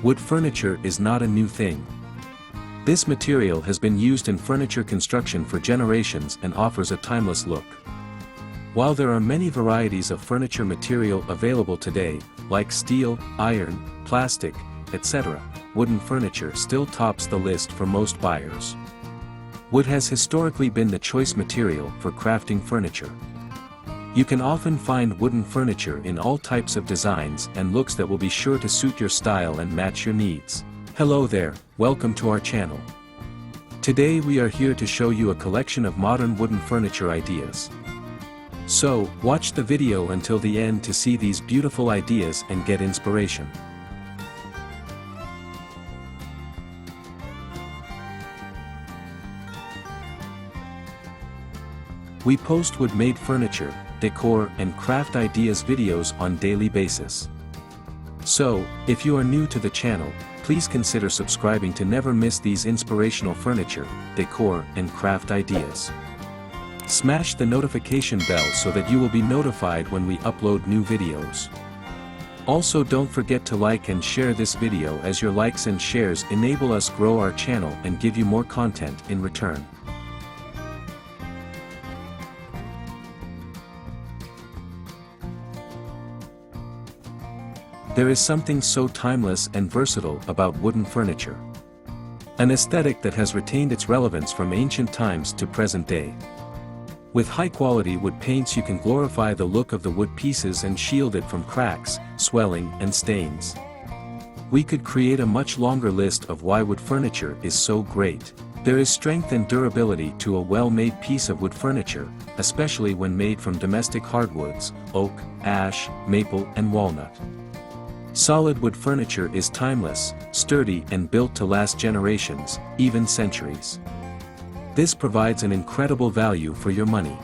Wood furniture is not a new thing. This material has been used in furniture construction for generations and offers a timeless look. While there are many varieties of furniture material available today, like steel, iron, plastic, etc., wooden furniture still tops the list for most buyers. Wood has historically been the choice material for crafting furniture. You can often find wooden furniture in all types of designs and looks that will be sure to suit your style and match your needs. Hello there, welcome to our channel. Today we are here to show you a collection of modern wooden furniture ideas. So, watch the video until the end to see these beautiful ideas and get inspiration. We post wood-made furniture, decor and craft ideas videos on daily basis. So, if you are new to the channel, please consider subscribing to never miss these inspirational furniture, decor and craft ideas. Smash the notification bell so that you will be notified when we upload new videos. Also, don't forget to like and share this video, as your likes and shares enable us grow our channel and give you more content in return. There is something so timeless and versatile about wooden furniture. An aesthetic that has retained its relevance from ancient times to present day. With high-quality wood paints you can glorify the look of the wood pieces and shield it from cracks, swelling and stains. We could create a much longer list of why wood furniture is so great. There is strength and durability to a well-made piece of wood furniture, especially when made from domestic hardwoods, oak, ash, maple and walnut. Solid wood furniture is timeless, sturdy and built to last generations, even centuries. This provides an incredible value for your money.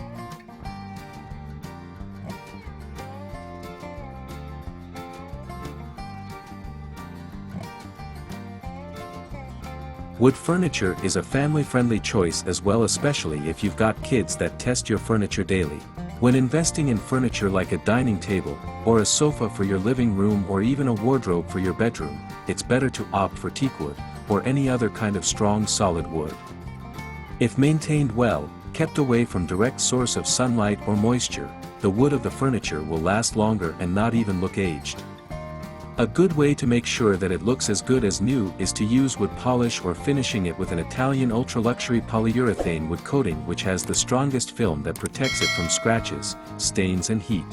Wood furniture is a family-friendly choice as well, especially if you've got kids that test your furniture daily. When investing in furniture like a dining table, or a sofa for your living room or even a wardrobe for your bedroom, it's better to opt for teakwood, or any other kind of strong solid wood. If maintained well, kept away from direct source of sunlight or moisture, the wood of the furniture will last longer and not even look aged. A good way to make sure that it looks as good as new is to use wood polish or finishing it with an Italian ultra-luxury polyurethane wood coating, which has the strongest film that protects it from scratches, stains and heat.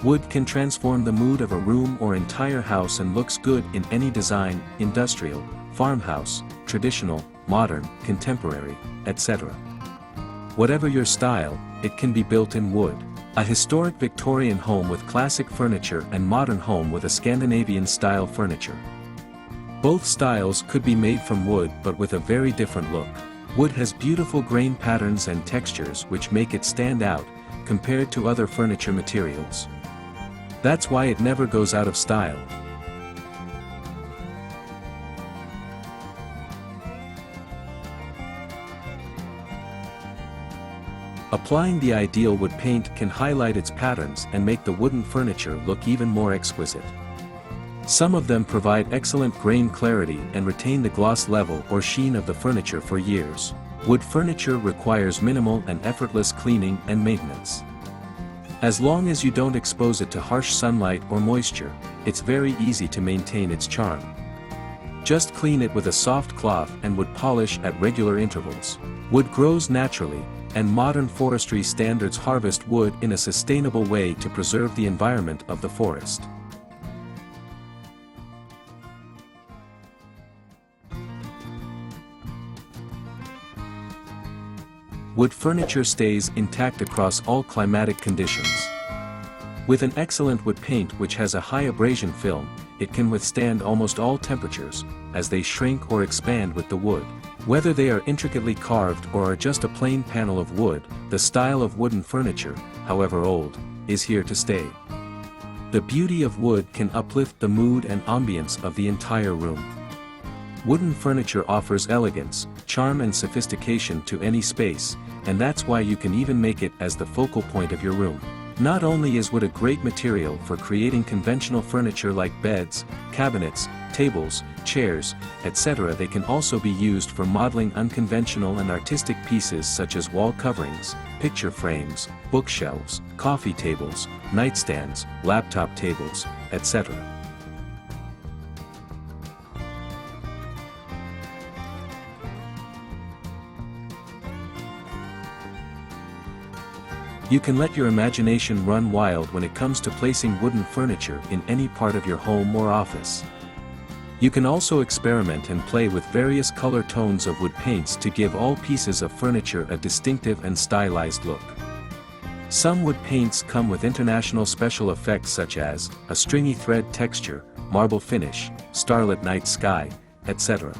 Wood can transform the mood of a room or entire house and looks good in any design: industrial, farmhouse, traditional, modern, contemporary, etc. Whatever your style, it can be built in wood. A historic Victorian home with classic furniture and modern home with a Scandinavian-style furniture. Both styles could be made from wood but with a very different look. Wood has beautiful grain patterns and textures which make it stand out, compared to other furniture materials. That's why it never goes out of style. Applying the ideal wood paint can highlight its patterns and make the wooden furniture look even more exquisite. Some of them provide excellent grain clarity and retain the gloss level or sheen of the furniture for years. Wood furniture requires minimal and effortless cleaning and maintenance. As long as you don't expose it to harsh sunlight or moisture, it's very easy to maintain its charm. Just clean it with a soft cloth and wood polish at regular intervals. Wood grows naturally, and modern forestry standards harvest wood in a sustainable way to preserve the environment of the forest. Wood furniture stays intact across all climatic conditions. With an excellent wood paint which has a high abrasion film, it can withstand almost all temperatures, as they shrink or expand with the wood. Whether they are intricately carved or are just a plain panel of wood, the style of wooden furniture, however old, is here to stay. The beauty of wood can uplift the mood and ambience of the entire room. Wooden furniture offers elegance, charm and sophistication to any space, and that's why you can even make it as the focal point of your room. Not only is wood a great material for creating conventional furniture like beds, cabinets, tables, chairs, etc., they can also be used for modeling unconventional and artistic pieces such as wall coverings, picture frames, bookshelves, coffee tables, nightstands, laptop tables, etc. You can let your imagination run wild when it comes to placing wooden furniture in any part of your home or office. You can also experiment and play with various color tones of wood paints to give all pieces of furniture a distinctive and stylized look. Some wood paints come with international special effects such as a stringy thread texture, marble finish, starlit night sky, etc.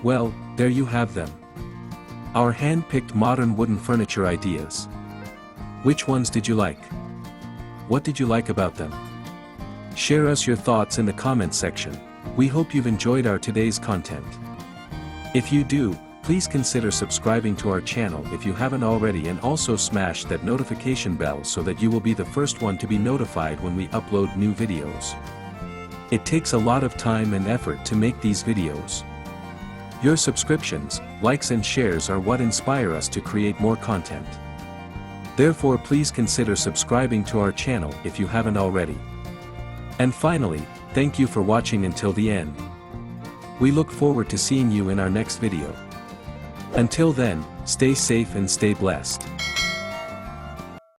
Well, there you have them. Our hand-picked modern wooden furniture ideas. Which ones did you like? What did you like about them? Share us your thoughts in the comments section. We hope you've enjoyed our today's content. If you do, please consider subscribing to our channel if you haven't already, and also smash that notification bell so that you will be the first one to be notified when we upload new videos. It takes a lot of time and effort to make these videos. Your subscriptions, likes and shares are what inspire us to create more content. Therefore, please consider subscribing to our channel if you haven't already. And finally, thank you for watching until the end. We look forward to seeing you in our next video. Until then, stay safe and stay blessed.